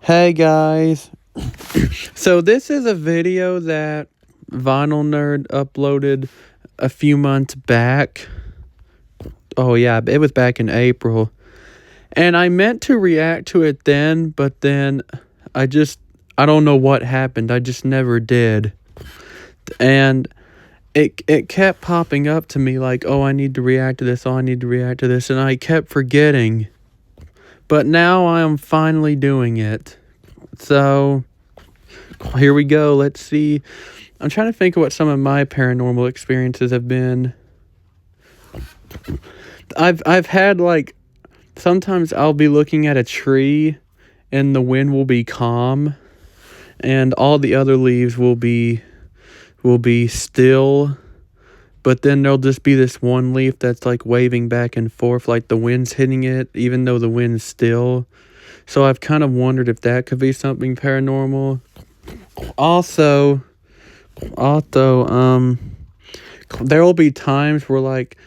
Hey guys. So this is a video that Vinyl Nerd uploaded a few months back. Oh yeah, it was back in April. And I meant to react to it then, but then I don't know what happened. I just never did. And it kept popping up to me like, "Oh, I need to react to this. Oh, I need to react to this." And I kept forgetting. But now I am finally doing it. So here we go. Let's see. I'm trying to think of what some of my paranormal experiences have been. I've had like sometimes I'll be looking at a tree and the wind will be calm and all the other leaves will be still, but then there'll just be this one leaf that's like waving back and forth like the wind's hitting it even though the wind's still. So I've kind of wondered if that could be something paranormal. Also, there will be times where like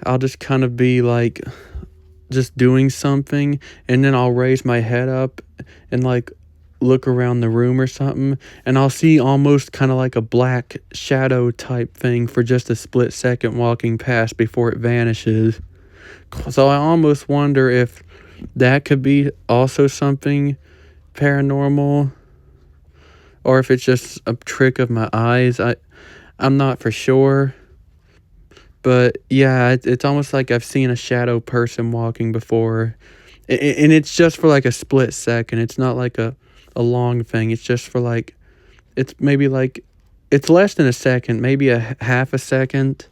I'll just kind of be like just doing something and then I'll raise my head up and like look around the room or something and I'll see almost kind of like a black shadow type thing for just a split second walking past before it vanishes. So I almost wonder if that could be also something paranormal or if it's just a trick of my eyes. I'm not for sure. But yeah, it's almost like I've seen a shadow person walking before. And it's just for like a split second. It's not like a long thing. It's just for like, it's maybe like, it's less than a second, maybe a half a second.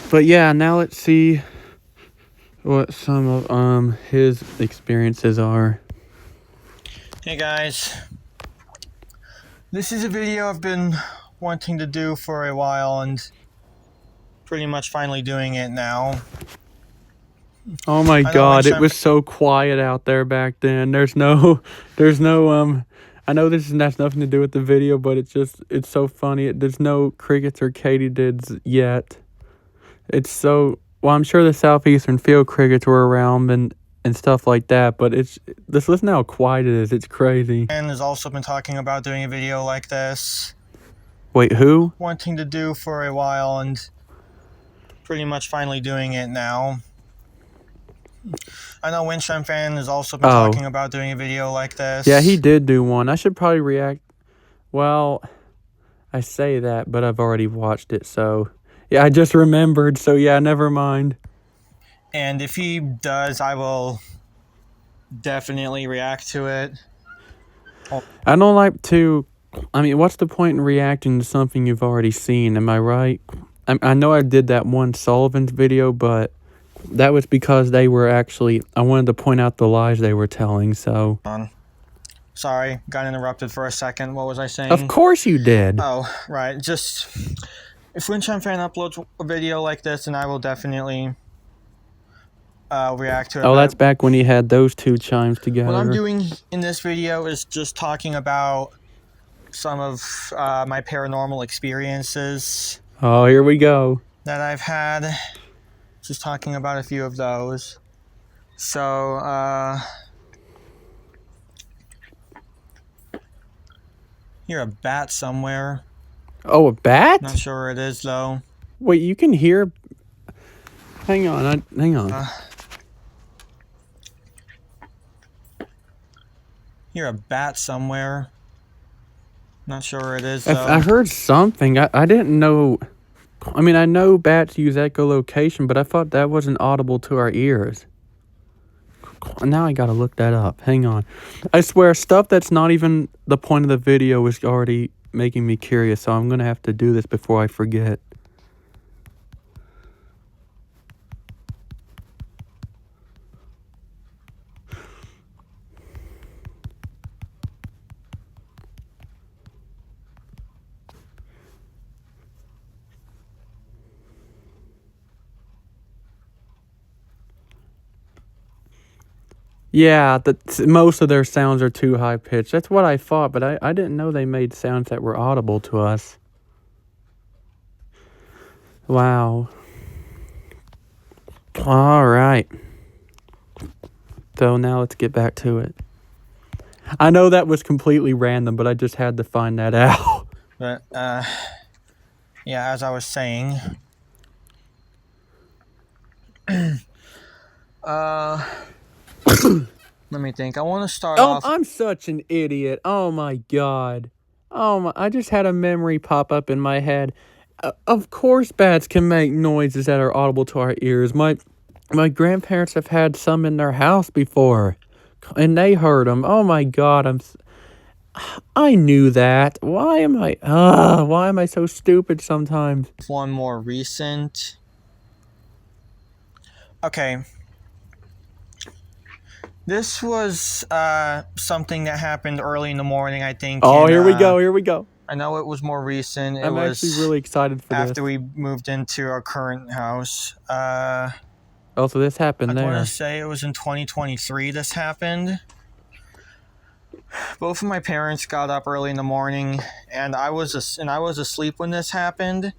But yeah, now let's see what some of his experiences are. Hey guys, this is a video I've been wanting to do for a while and pretty much finally doing it now. Oh my god, it was so quiet out there back then. There's no I know this has nothing to do with the video, but it's so funny. There's no crickets or katydids yet. It's so, well, I'm sure the southeastern field crickets were around and stuff like that, but just listen to how quiet it is. It's crazy. And has also been talking about doing a video like this. Wait, who? Wanting to do for a while and pretty much finally doing it now. I know Windchime Fan has also been talking about doing a video like this. Yeah, he did do one. I should probably react. Well, I say that, but I've already watched it, so yeah, I just remembered. So yeah, never mind. And if he does, I will definitely react to it. I don't like to. I mean, what's the point in reacting to something you've already seen? Am I right? I know I did that one Sullivan's video, but that was because they were actually, I wanted to point out the lies they were telling, so. Sorry, got interrupted for a second. What was I saying? Of course you did. Oh, right. Just, if Windchime Fan uploads a video like this, then I will definitely react to it. Oh, that's back when he had those two chimes together. What I'm doing in this video is just talking about some of my paranormal experiences. Oh, here we go. That I've had. Just talking about a few of those. So, hear a bat somewhere. Oh, a bat? Not sure where it is, though. Wait, you can hear... Hang on, hang on. Hear a bat somewhere. Not sure where it is, though. I heard something. I didn't know... I mean, I know bats use echolocation, but I thought that wasn't audible to our ears. Now I gotta look that up. Hang on. I swear, stuff that's not even the point of the video is already making me curious, so I'm gonna have to do this before I forget. Yeah, most of their sounds are too high-pitched. That's what I thought, but I didn't know they made sounds that were audible to us. Wow. All right. So now let's get back to it. I know that was completely random, but I just had to find that out. But yeah, as I was saying, uh, let me think. I want to start off. I'm such an idiot. Oh my god. Oh my, I just had a memory pop up in my head. Of course bats can make noises that are audible to our ears. My grandparents have had some in their house before, and they heard them. Oh my god, I knew that. Why am I so stupid sometimes? One more recent. Okay. This was something that happened early in the morning, I think. Oh, here we go. I know it was more recent. I'm actually really excited for after this. we moved into our current house. Oh, so this happened there. I want to say it was in 2023 this happened. Both of my parents got up early in the morning, and I was asleep when this happened.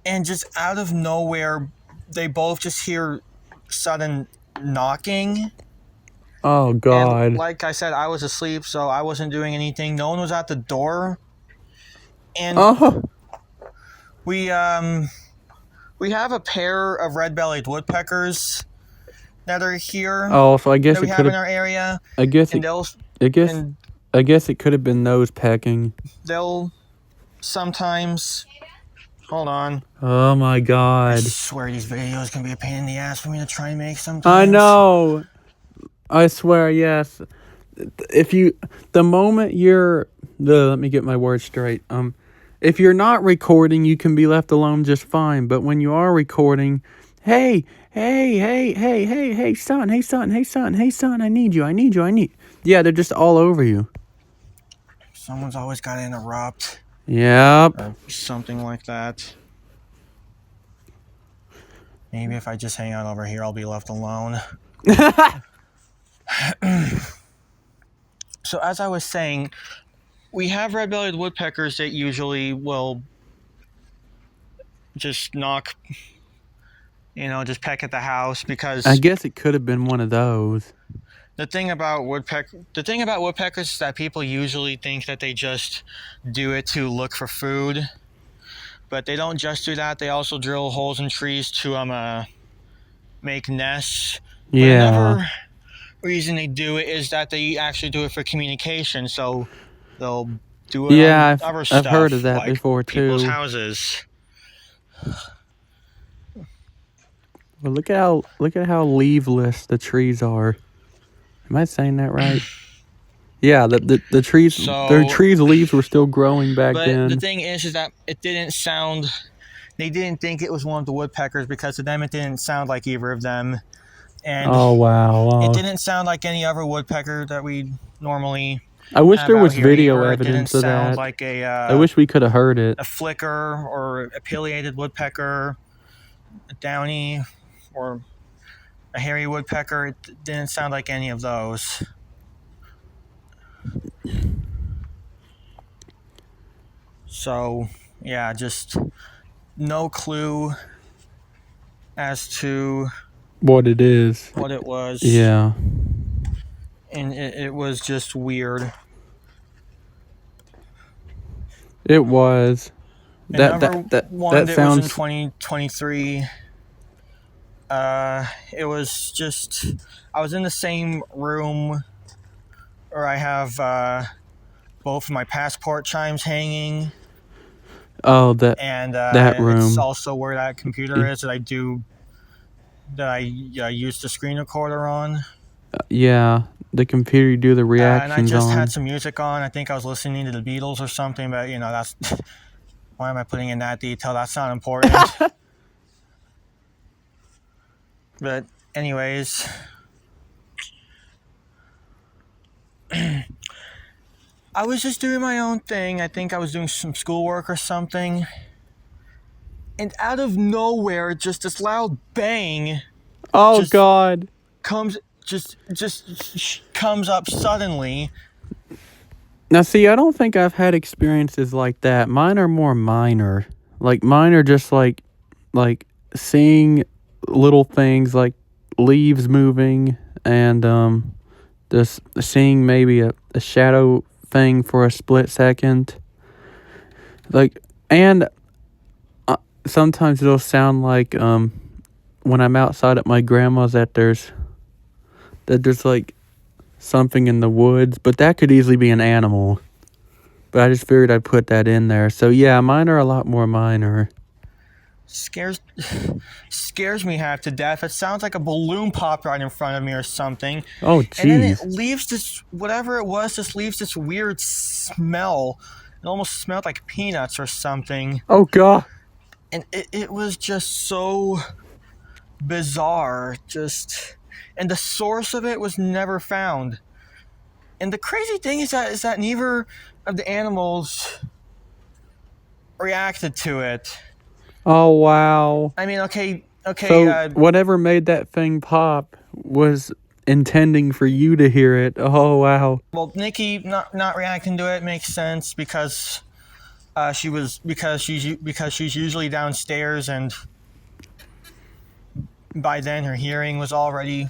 And just out of nowhere, they both just hear sudden knocking. Oh god. And like I said, I was asleep, so I wasn't doing anything. No one was at the door. And we have a pair of red-bellied woodpeckers that are here. Oh, so I guess that we have in our area. I guess it could have been those pecking. They'll sometimes. Hold on. Oh my god. I swear these videos can be a pain in the ass for me to try and make sometimes. I know. I swear, yes. Let me get my words straight. If you're not recording, you can be left alone just fine. But when you are recording, hey, son, I need you. Yeah, they're just all over you. Someone's always got to interrupt. Yep. Or something like that. Maybe if I just hang out over here, I'll be left alone. So as I was saying, we have red-bellied woodpeckers that usually will just knock, just peck at the house because... I guess it could have been one of those. The thing about woodpeckers is that people usually think that they just do it to look for food. But they don't just do that. They also drill holes in trees to make nests. Yeah. But another reason they do it is that they actually do it for communication. So they'll do it on other stuff. I've heard of that like before too. People's houses. Well, look at how leafless the trees are. Am I saying that right? Yeah, the trees, their trees' leaves were still growing back then. But the thing is that it didn't sound. They didn't think it was one of the woodpeckers because to them it didn't sound like either of them. And oh wow! It didn't sound like any other woodpecker that we normally. I wish there was video evidence of that. Like I wish we could have heard it. A flicker or a pileated woodpecker, a downy, or a hairy woodpecker. It didn't sound like any of those. So, yeah, just no clue as to what it is. What it was. Yeah. And it was just weird. It was. That sounds... was in 2023. It was just... I was in the same room where I have both of my passport chimes hanging. Oh, that room. It's also where that computer is that I use the screen recorder on. Yeah, the computer you do the reactions on. And I just had some music on. I think I was listening to the Beatles or something, but that's... Why am I putting in that detail? That's not important. But anyways... I was just doing my own thing. I think I was doing some schoolwork or something. And out of nowhere, just this loud bang. Oh God! Comes up suddenly. Now, see, I don't think I've had experiences like that. Mine are more minor. Like mine are just like seeing little things like leaves moving and just seeing maybe a shadow thing for a split second. Like, and sometimes it'll sound like when I'm outside at my grandma's that there's like something in the woods, but that could easily be an animal. But I just figured I'd put that in there. So yeah, mine are a lot more minor. Scares scares me half to death. It sounds like a balloon popped right in front of me or something. Oh And then it jeez. leaves this, whatever it was, just leaves this weird smell. It almost smelled like peanuts or something. Oh god. And it was just so bizarre. And the source of it was never found. And the crazy thing is that neither of the animals reacted to it. Oh wow. I mean, okay, So whatever made that thing pop was intending for you to hear it. Oh wow. well, Nikki not reacting to it makes sense because she's usually downstairs, and by then her hearing was already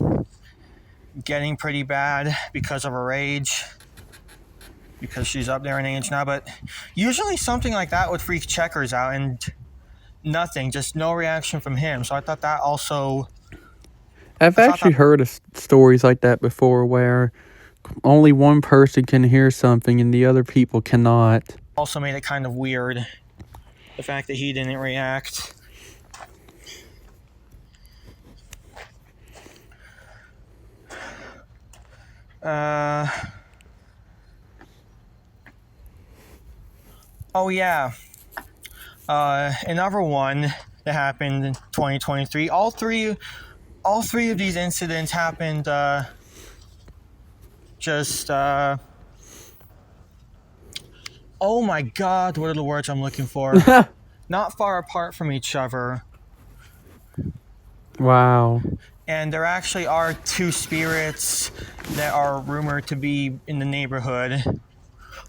getting pretty bad because of her age, because she's up there in age now. But usually something like that would freak Checkers out, and nothing, just no reaction from him. So I thought that also. I've I thought actually that heard of stories like that before where only one person can hear something and the other people cannot. also made it kind of weird, the fact that he didn't react. Uh, oh yeah. Another one that happened in 2023. All three of these incidents happened just oh my god, what are the words I'm looking for? Not far apart from each other. Wow. And there actually are two spirits that are rumored to be in the neighborhood.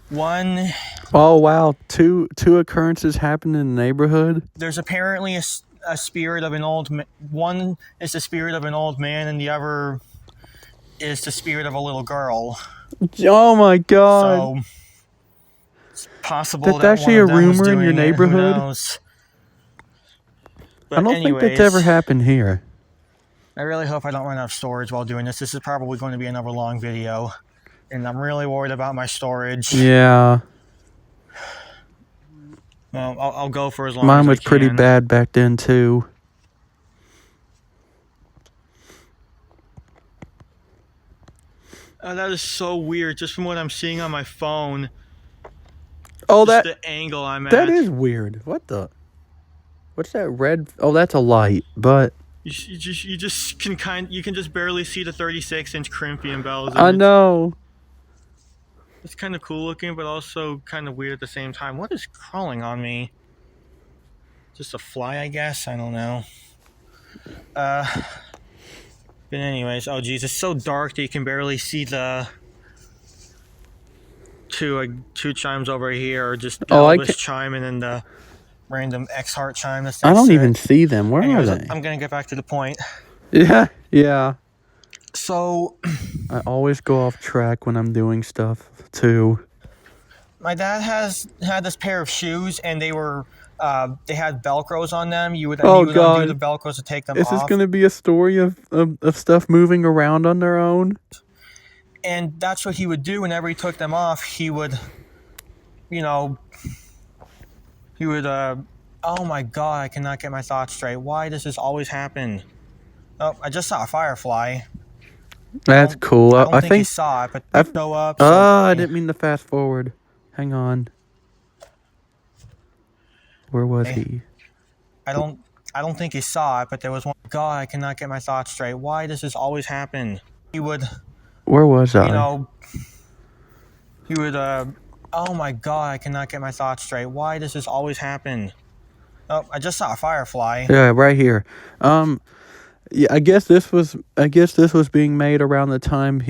One, Oh wow. Two occurrences happened in the neighborhood. there's apparently a spirit of an old one is the spirit of an old man, and the other is the spirit of a little girl. Oh my god. So it's possible That's that one actually a of them was rumor in your doing it. Who neighborhood? knows? I But don't think that's ever anyways, happened here. I really hope I don't run out of storage while doing this. This is probably going to be another long video, and I'm really worried about my storage. Yeah. Well, I'll go for as long Mine as I was pretty can. bad back then too. That is so weird, just from what I'm seeing on my phone. Oh Just that the angle I'm that at. is weird. What the? What's that red? Oh, that's a light. But You just you can just barely see the 36-inch Corinthian bells. I know. It's kind of cool looking, but also kind of weird at the same time. What is crawling on me? Just a fly, I guess. I don't know. But anyways, oh geez, it's so dark that you can barely see the two chimes over here, or just the Oh, I Elvis can. chime and then the random X Heart chime that's I next don't to even it. see them. Where Anyways, are they? I'm gonna get back to the point. Yeah. Yeah. So, I always go off track when I'm doing stuff too. my dad had this pair of shoes, and they had Velcros on them. You would Oh undo the god. Velcros to take them Is this off, gonna be a story of stuff moving around on their own? and that's what he would do whenever he took them off. He would, you know, he would. Oh my god, I cannot get my thoughts straight. Why does this always happen? Oh, I just saw a firefly. That's cool. I don't I think he think saw it, but I've. show up. Oh, So I didn't mean to fast forward. Hang on. Where was he? I don't think he saw it, but there was one. God, I cannot get my thoughts straight. Why does this always happen? He would, Where was I? you know, he would. Oh my god, I cannot get my thoughts straight. Why does this always happen? Oh, I just saw a firefly. Yeah, right here. Yeah, I guess this was being made around the time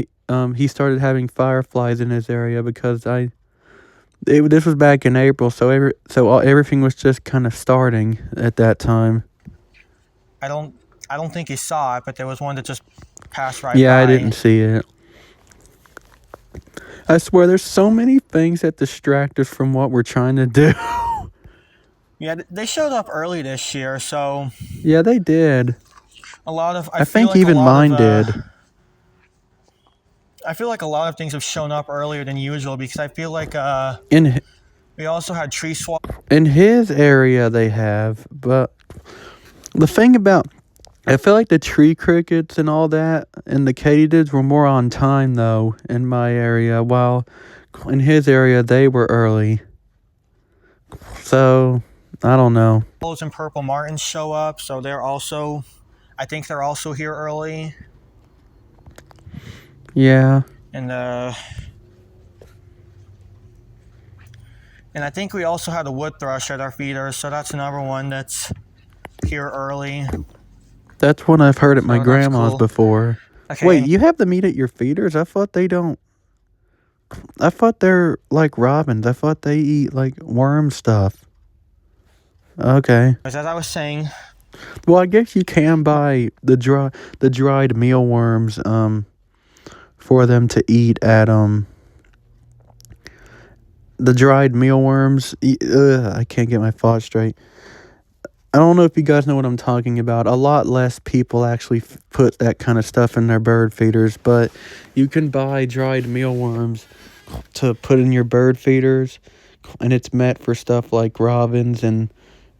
he started having fireflies in his area because this was back in April, so everything was just kind of starting at that time. I don't think he saw it, but there was one that just passed right Yeah, by. I didn't see it. I swear there's so many things that distract us from what we're trying to do. Yeah, they showed up early this year, so Yeah, they did. a lot of I I feel think like a even lot of mine did. I feel like a lot of things have shown up earlier than usual because I feel like In we also had tree swap. in his area they have, but the thing about I feel like the tree crickets and all that and the katydids were more on time though in my area, while in his area they were early. So I don't know. And purple martins show up, so I think they're also here early. Yeah. And I think we also had a wood thrush at our feeders, so that's another one that's here early. That's one I've heard at my So that's grandma's cool. before. Okay, Wait, and you have the meat at your feeders? I thought they don't. I thought they're like robins. I thought they eat like worm stuff. Okay. as I was saying, Well, I guess you can buy the dried mealworms for them to eat at the dried mealworms. I can't get my thoughts straight. I don't know if you guys know what I'm talking about. A lot less people actually put that kind of stuff in their bird feeders, but you can buy dried mealworms to put in your bird feeders, and it's meant for stuff like robins and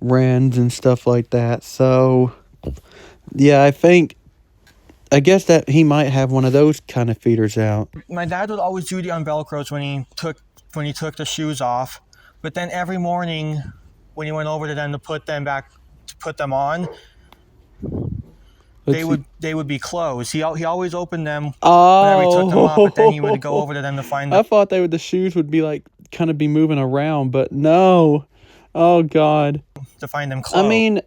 wrens and stuff like that. So, yeah, I guess that he might have one of those kind of feeders out. my dad would always do the unvelcros when he took the shoes off, but then every morning when he went over to them to put them on, Let's see. they would be closed. He always opened them whenever he took them off, but then he would go Oh, over to them to find them I thought the shoes would be like kind of be moving around, but no. Oh God. closed. I mean,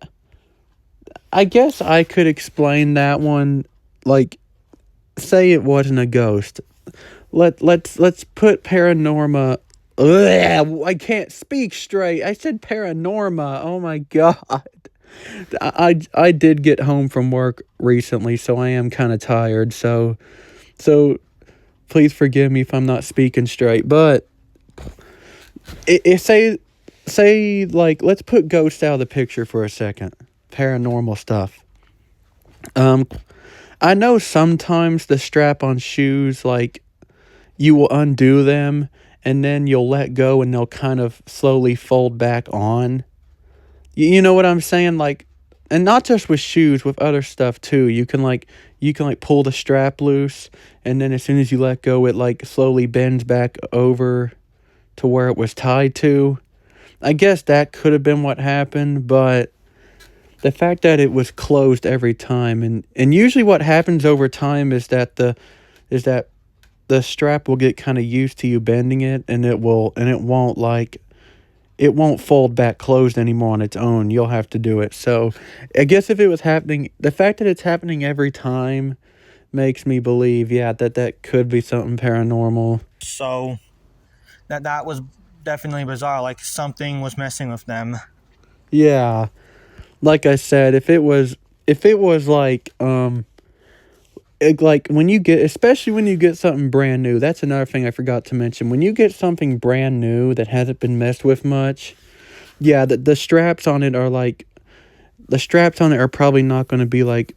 I guess I could explain that one. Like, say it wasn't a ghost. Let's put paranorma. Ugh, I can't speak straight. I said paranorma. Oh my God. I did get home from work recently, so I am kind of tired. So please forgive me if I'm not speaking straight. But it say like let's put ghosts out of the picture for a second. Paranormal stuff. Um, I know sometimes the strap on shoes, like you will undo them and then you'll let go and they'll kind of slowly fold back on. You know what I'm saying? Like, and not just with shoes, with other stuff too. You can pull the strap loose, and then as soon as you let go, it like slowly bends back over to where it was tied to. I guess that could have been what happened, but the fact that it was closed every time, and usually what happens over time is that the strap will get kind of used to you bending it, and it won't fold back closed anymore on its own. You'll have to do it. So I guess if it was happening, the fact that it's happening every time makes me believe, yeah, that could be something paranormal. So that was definitely bizarre. Like something was messing with them. Yeah. Like I said, if it was like when you get, especially when you get something brand new, that's another thing I forgot to mention. When you get something brand new that hasn't been messed with much, yeah, the straps on it are like, the straps on it are probably not going to be like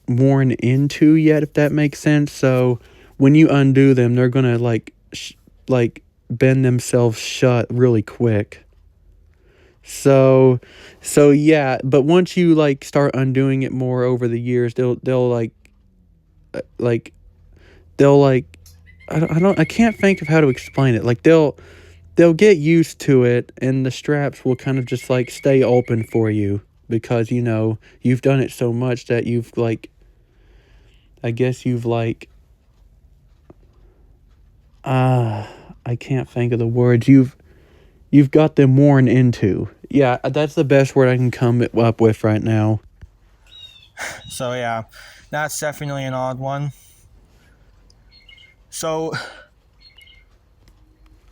worn into yet, if that makes sense. So when you undo them, they're going to like bend themselves shut really quick. So yeah, but once you like start undoing it more over the years, they'll like they'll like I can't think of how to explain it. Like they'll get used to it, and the straps will kind of just like stay open for you because you've done it so much that you've like, I guess you've like I can't think of the words. You've got them worn into. Yeah, that's the best word I can come up with right now. So yeah, that's definitely an odd one. So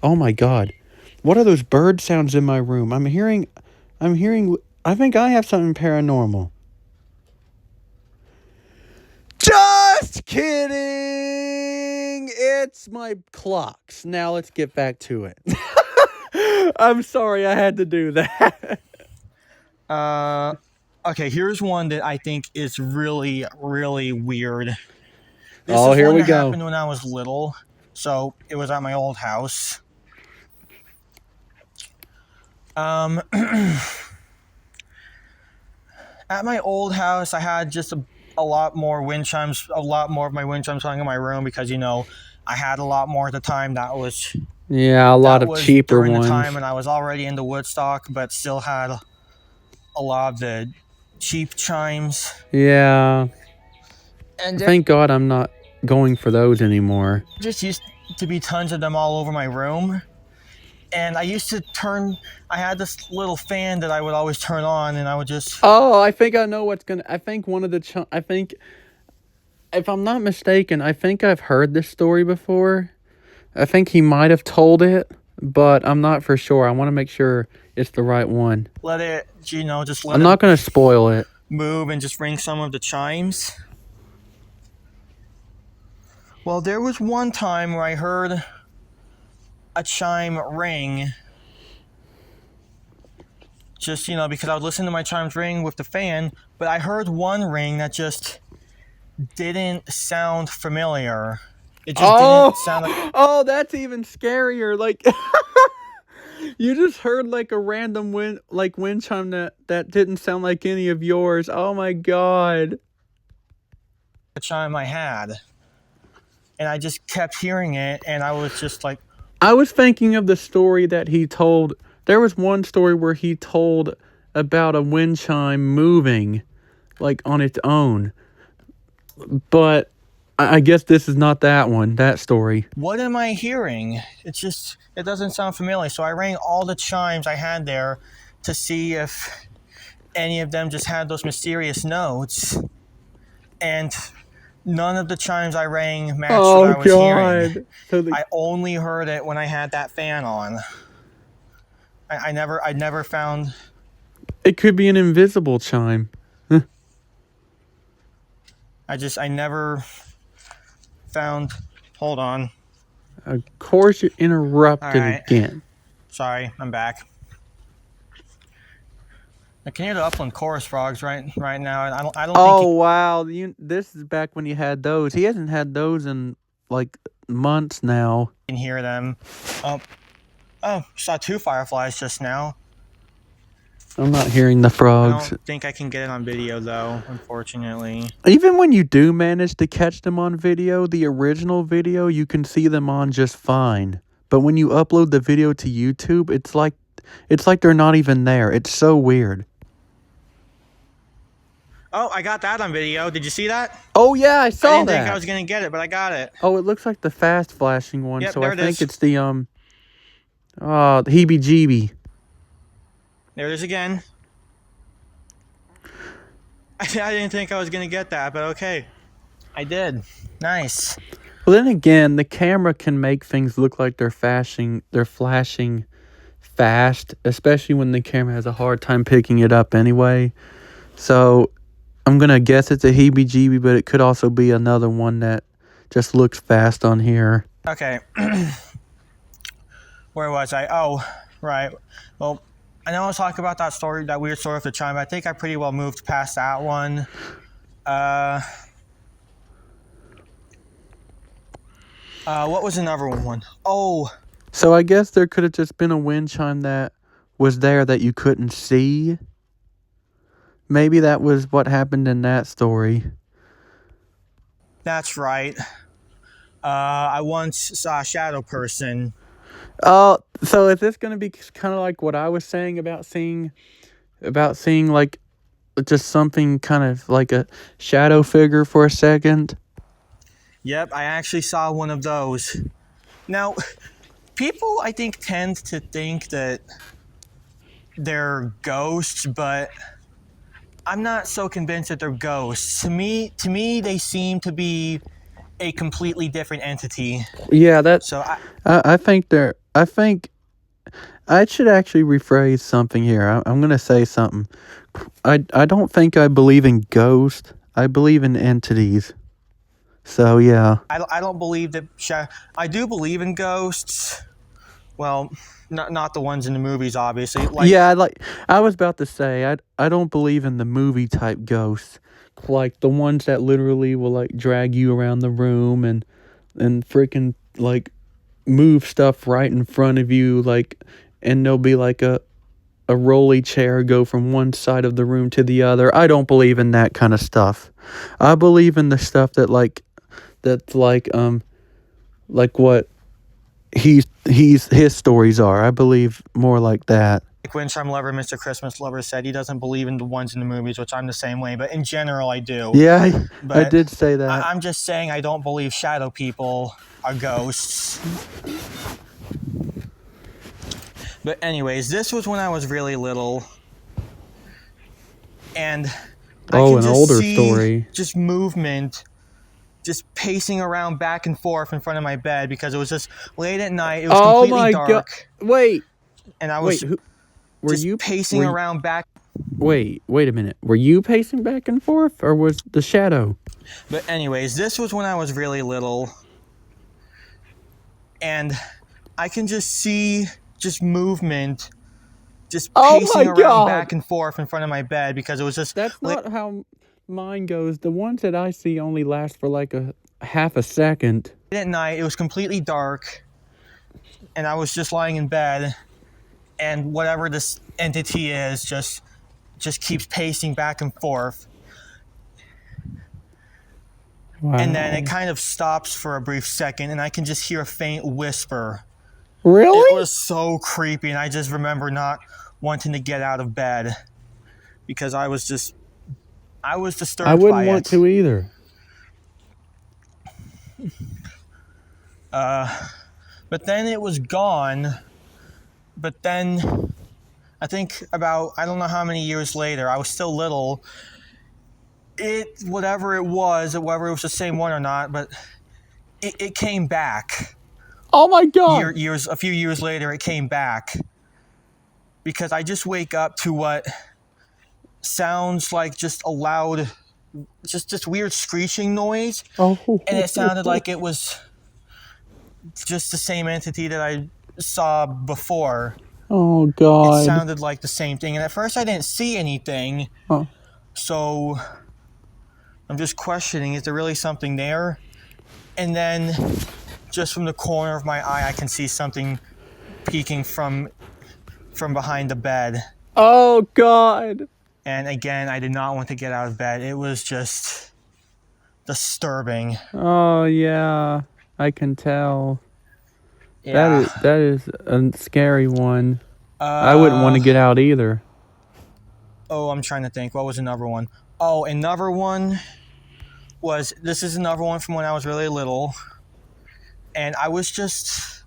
Oh my God. What are those bird sounds in my room? I'm hearing I think I have something paranormal. Just kidding. that's my clocks. Now let's get back to it. I'm sorry I had to do that. Okay, here's one that I think is really, really weird. This Oh, is here one we that go. happened when I was little. So it was at my old house. At my old house, I had just a lot more wind chimes, a lot more of my wind chimes hung in my room because I had a lot more at the time. Yeah, a lot That of was cheaper during the ones. time when I was already into Woodstock, but still had a lot of the cheap chimes. Yeah. And there Thank God I'm not going for those anymore. just used to be tons of them all over my room. And I used to I had this little fan that I would always turn on, and I would just. Oh, I think I know what's gonna. I think one of the. I think, if I'm not mistaken, I think I've heard this story before. I think he might have told it, but I'm not for sure. I want to make sure it's the right one. Let it, just let I'm it not gonna spoil it. move and just ring some of the chimes. Well, there was one time where I heard a chime ring. Just, because I would listen to my chimes ring with the fan, but I heard one ring that just didn't sound familiar. It just didn't sound like. Oh, that's even scarier. Like, you just heard like a random wind chime that didn't sound like any of yours. Oh my God. The chime I had. And I just kept hearing it, and I was just like. I was thinking of the story that he told. There was one story where he told about a wind chime moving, like on its own. But I guess this is not that story. What am I hearing? It doesn't sound familiar. So I rang all the chimes I had there to see if any of them just had those mysterious notes. And none of the chimes I rang matched what I was hearing. So I only heard it when I had that fan on. I never found. it could be an invisible chime. I never found. Hold on. Of course, you're interrupted All right. again. Sorry, I'm back. I can hear the upland chorus frogs right now. And I don't Oh think wow! This is back when you had those. He hasn't had those in like months now. you can hear them. Saw two fireflies just now. I'm not hearing the I frogs. don't think I can get it on video though, unfortunately. Even when you do manage to catch them on video, the original video, you can see them on just fine. But when you upload the video to YouTube, it's like they're not even there. It's so weird. Oh, I got that on video. Did you see that? Oh yeah, I saw I didn't that. think I was gonna get it, but I got it. Oh, it looks like the fast flashing one. Yep, So there I it think is. it's the the heebie-jeebie. There it is again. I didn't think I was gonna get that, but okay. I did. Nice. Well, then again, the camera can make things look like they're flashing fast, especially when the camera has a hard time picking it up anyway. So I'm going to guess it's a heebie-jeebie, but it could also be another one that just looks fast on here. Okay. Where was I? Oh, right. Well, I know I was talking about that weird story of the chime, but I think I pretty well moved past that one. What was another one? Oh. So I guess there could have just been a wind chime that was there that you couldn't see. Maybe that was what happened in that story. That's right. I once saw a shadow person. Oh, so is this going to be kind of like what I was saying about seeing like just something kind of like a shadow figure for a second? Yep, I actually saw one of those. Now, people, I think, tend to think that they're ghosts, but I'm not so convinced that they're ghosts. To me, they seem to be a completely different entity. Yeah, So I think I should actually rephrase something here. I'm going to say something. I don't think I believe in ghosts. I believe in entities. So yeah. I don't believe that. I do believe in ghosts. Well, not the ones in the movies, obviously. Like, Yeah, I was about to say, I don't believe in the movie type ghosts, like the ones that literally will like drag you around the room and freaking like move stuff right in front of you, like, and there'll be like a rolly chair go from one side of the room to the other. I don't believe in that kind of stuff. I believe in the stuff that's like what his stories are. I believe more like that. Windchime Lover, Mr. Christmas Lover said he doesn't believe in the ones in the movies, which I'm the same way. But in general, I do. Yeah, I But did say that. I'm just saying I don't believe shadow people are ghosts. But anyways, this was when I was really little, and I Oh, can an just older see story. just movement, just pacing around back and forth in front of my bed because it was just late at night. It was Oh completely my god. dark, Wait. and I Wait, was who were just you pacing were you, around back. wait a minute. Were you pacing back and forth or was the shadow? But anyways, this was when I was really little, and I can just see just movement, just Oh my pacing around god. back and forth in front of my bed because it was just That's like, not how mine goes. The ones that I see only last for like a half a second. at night. It was completely dark, and I was just lying in bed, and whatever this entity is just keeps pacing back and forth, and then it Wow. kind of stops for a brief second, and I can just hear a faint whisper. It Really? was so creepy, and I just remember not wanting to get out of bed because I was I disturbed wouldn't by want it. to either. But then it was gone. But then I think about, I don't know how many years later, I was still little. Whatever it was, whether it was the same one or not, but it came back. Oh my god. A few years later, it came back because I just wake up to what sounds like just a loud, just this weird screeching noise, and it sounded Oh. like it was just the same entity that I saw before. Oh It god. sounded like the same thing, and at first I didn't see anything, Oh. so I'm just questioning, is there really something there? And then just from the corner of my eye, I can see something peeking from behind the bed. Oh god. And again, I did not want to get out of bed. It was just disturbing. Oh yeah. I can tell. Yeah. That is a scary one. I wouldn't want to get out either. Oh, I'm trying to think. What was another one? Oh, another one was, this is another one from when I was really little. And I was just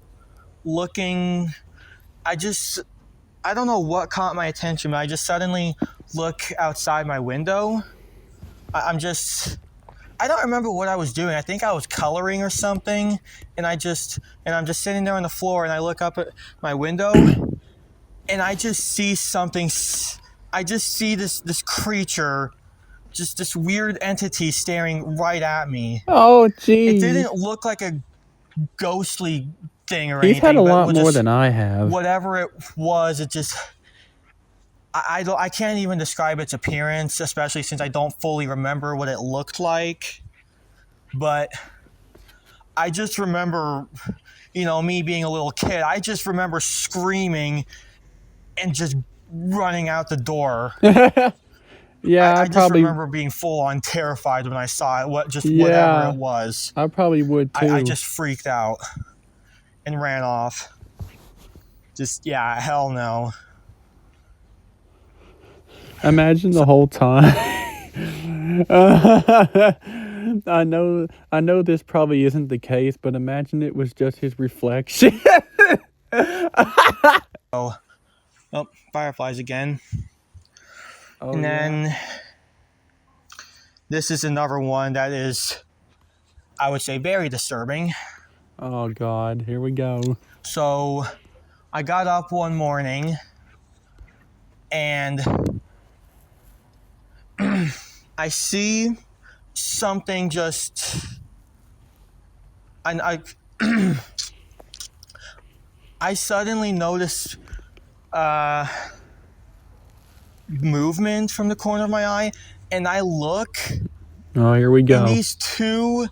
looking, I don't know what caught my attention, but I just suddenly look outside my window. I'm just, I don't remember what I was doing. I think I was coloring or something, and I'm just sitting there on the floor, and I look up at my window, and I just see something. I just see this creature, just this weird entity staring right at me. Oh It jeez. didn't look like a ghostly thing or He's had a anything, but lot more than I have. whatever it was, it just, I can't even describe its appearance, especially since I don't fully remember what it looked like. But I just remember, me being a little kid, I just remember screaming and just running out the door. Yeah, I just remember being full on terrified when I saw it, whatever yeah, it was. I probably would too. I just freaked out and ran off. Just, yeah, hell no. Imagine the whole time. I know this probably isn't the case, but imagine it was just his reflection. Oh, fireflies again. Oh, And yeah. then this is another one that is, I would say, very disturbing. Oh god, here we go. So I got up one morning and I see something just I I suddenly noticed uh, movement from the corner of my eye, and I look, Oh, here we and go. these two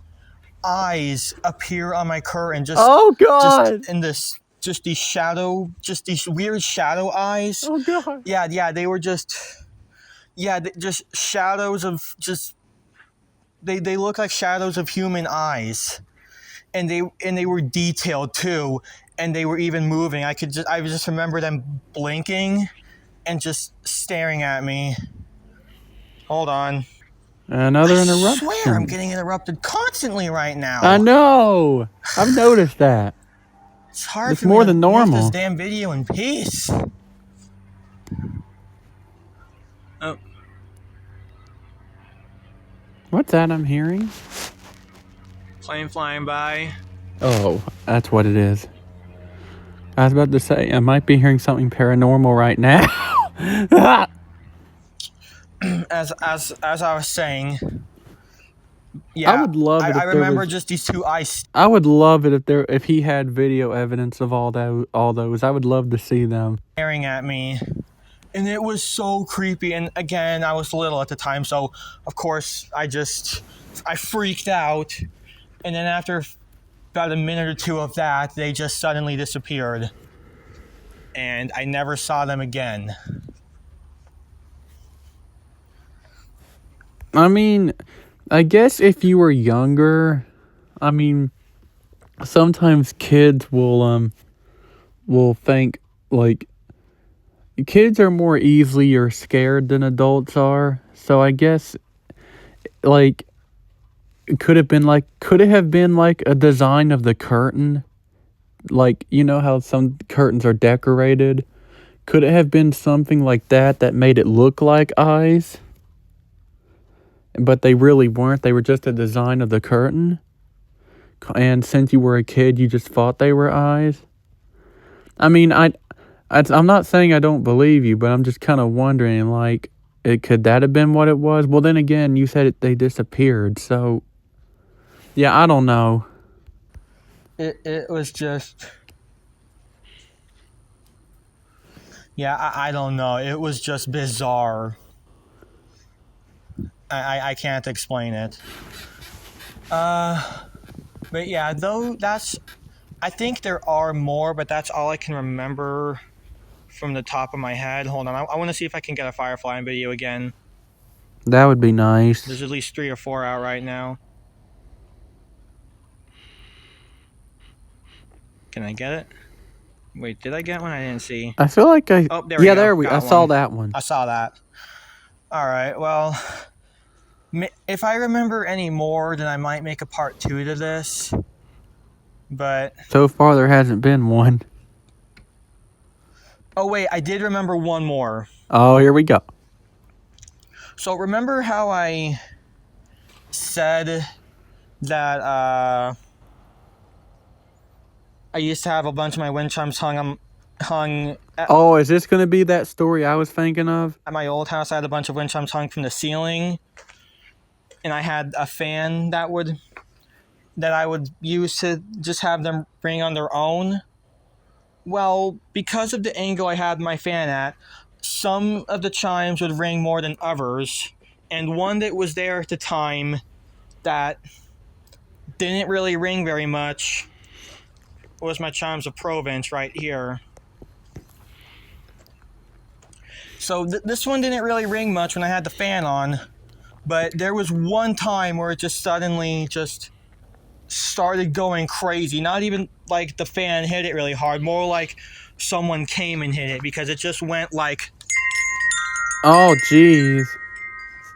eyes appear on my curtain, Oh just God! in this, just these weird shadow eyes. Oh God! Yeah, they were just, just shadows of just, they look like shadows of human eyes, and they were detailed too, and they were even moving. I just remember them blinking and just staring at me. Hold on. I Another swear I'm interruption. getting interrupted constantly right I now. know. I've noticed that. It's hard It's for me more to than make this normal. damn video in peace. Oh, What's that I'm hearing? plane flying by. Oh, that's what it is. I was about to say, I might be hearing something paranormal right now. As I was saying, I yeah, would love it I if there remember was. just these two eyes I would love it if he had video evidence of all those. I would love to see them. staring at me. And it was so creepy. And again, I was little at the time, so of course I freaked out. And then after about a minute or two of that, they just suddenly disappeared. And I never saw them again. I mean, I guess if you were younger, I mean, sometimes kids will think like kids are more easily or scared than adults are. So I guess like could it have been like a design of the curtain? Like, you know how some curtains are decorated? Could it have been something like that made it look like eyes? But they really weren't. They were just a design of the curtain. And since you were a kid, you just thought they were eyes. I mean, I'm not saying I don't believe you, but I'm just kind of wondering, like, could that have been what it was? Well, then again, you said they disappeared, so yeah, I don't know. It was just, yeah, I don't know. It was just bizarre. I can't explain it. But yeah, though I think there are more, but that's all I can remember from the top of my head. Hold on, I want to see if I can get a Firefly video again. That would be nice. There's at least 3 or 4 out right now. Can I get it? Wait, did I get one? I didn't see. I feel like Oh, there we go. I Got saw one. that one. I saw that. All right, well, if I remember any more, then I might make a part 2 to this. But So far, there hasn't been one. oh wait, I did remember one more. Oh, here we go. So remember how I said that I used to have a bunch of my wind chimes hung Oh, is this going to be that story I was thinking of? at my old house? I had a bunch of wind chimes hung from the ceiling, and I had a fan that I would use to just have them ring on their own. Well, because of the angle I had my fan at, some of the chimes would ring more than others, and one that was there at the time that didn't really ring very much was my chimes of Provence right here. So this one didn't really ring much when I had the fan on, but there was one time where it just suddenly just started going crazy. Not even like the fan hit it really hard, more like someone came and hit it, because it just went like, Oh, jeez.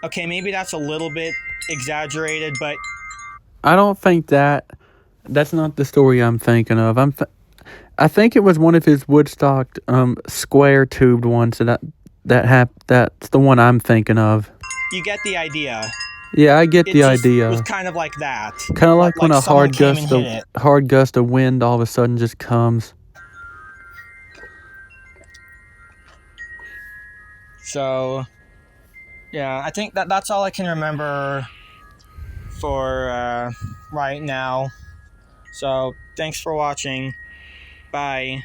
okay, maybe that's a little bit exaggerated, but I don't think that's not the story I'm thinking of. I think it was one of his Woodstock square tubed ones that's the one I'm thinking of. you get the idea. Yeah, I get It the just idea. was kind of like that. Kind of like when a someone came and hit it. hard gust of wind all of a sudden just comes. So, yeah, I think that's all I can remember for right now. So thanks for watching. Bye.